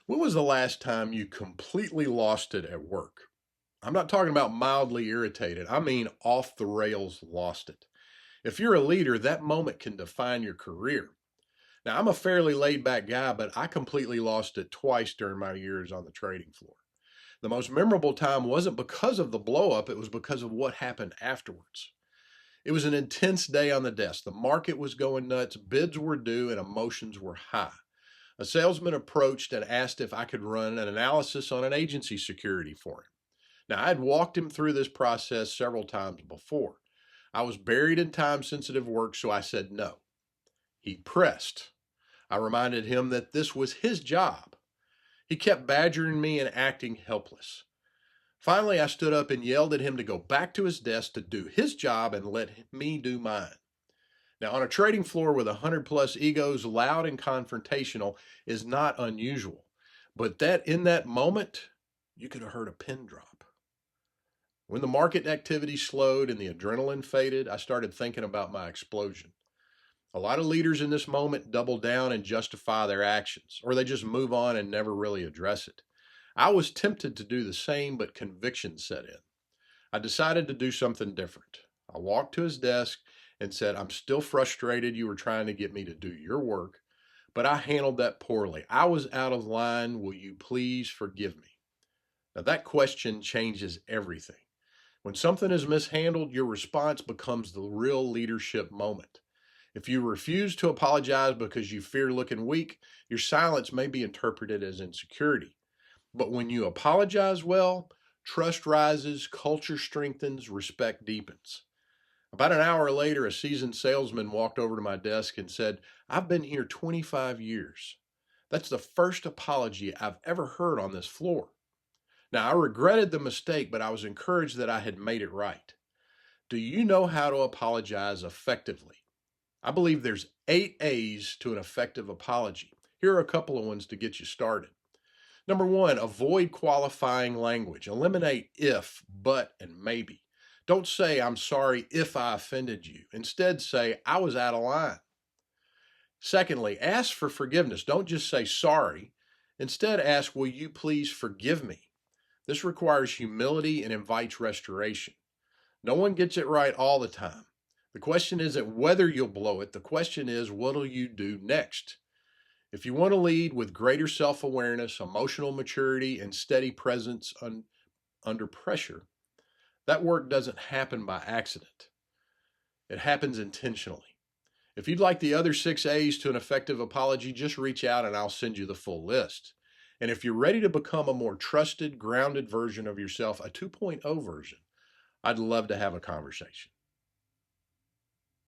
When was the last time you completely lost it at work? I'm not talking about mildly irritated. I mean off the rails lost it. If you're a leader, that moment can define your career. Now, I'm a fairly laid back guy, but I completely lost it twice during my years on the trading floor. The most memorable time wasn't because of the blow up, it was because of what happened afterwards. It was an intense day on the desk. The market was going nuts, bids were due, and emotions were high. A salesman approached and asked if I could run an analysis on an agency security for him. Now, I had walked him through this process several times before. I was buried in time sensitive work, so I said no. He pressed. I reminded him that this was his job. He kept badgering me and acting helpless. Finally, I stood up and yelled at him to go back to his desk to do his job and let me do mine. Now, on a trading floor with 100 plus egos, loud and confrontational is not unusual. But that in that moment, you could have heard a pin drop. When the market activity slowed and the adrenaline faded, I started thinking about my explosion. A lot of leaders in this moment double down and justify their actions, or they just move on and never really address it. I was tempted to do the same, but conviction set in. I decided to do something different. I walked to his desk and said, I'm still frustrated you were trying to get me to do your work, but I handled that poorly. I was out of line. Will you please forgive me? Now, that question changes everything. When something is mishandled, your response becomes the real leadership moment. If you refuse to apologize because you fear looking weak, your silence may be interpreted as insecurity. But when you apologize well, trust rises, culture strengthens, respect deepens. About an hour later, a seasoned salesman walked over to my desk and said, I've been here 25 years. That's the first apology I've ever heard on this floor. Now, I regretted the mistake, but I was encouraged that I had made it right. Do you know how to apologize effectively? I believe there's 8 A's to an effective apology. Here are a couple of ones to get you started. Number 1, avoid qualifying language. Eliminate if, but, and maybe. Don't say, I'm sorry if I offended you. Instead, say, I was out of line. Secondly, ask for forgiveness. Don't just say sorry. Instead, ask, will you please forgive me? This requires humility and invites restoration. No one gets it right all the time. The question isn't whether you'll blow it. The question is, what'll you do next? If you want to lead with greater self-awareness, emotional maturity, and steady presence under pressure, that work doesn't happen by accident. It happens intentionally. If you'd like the other 6 A's to an effective apology, just reach out and I'll send you the full list. And if you're ready to become a more trusted, grounded version of yourself, a 2.0 version, I'd love to have a conversation.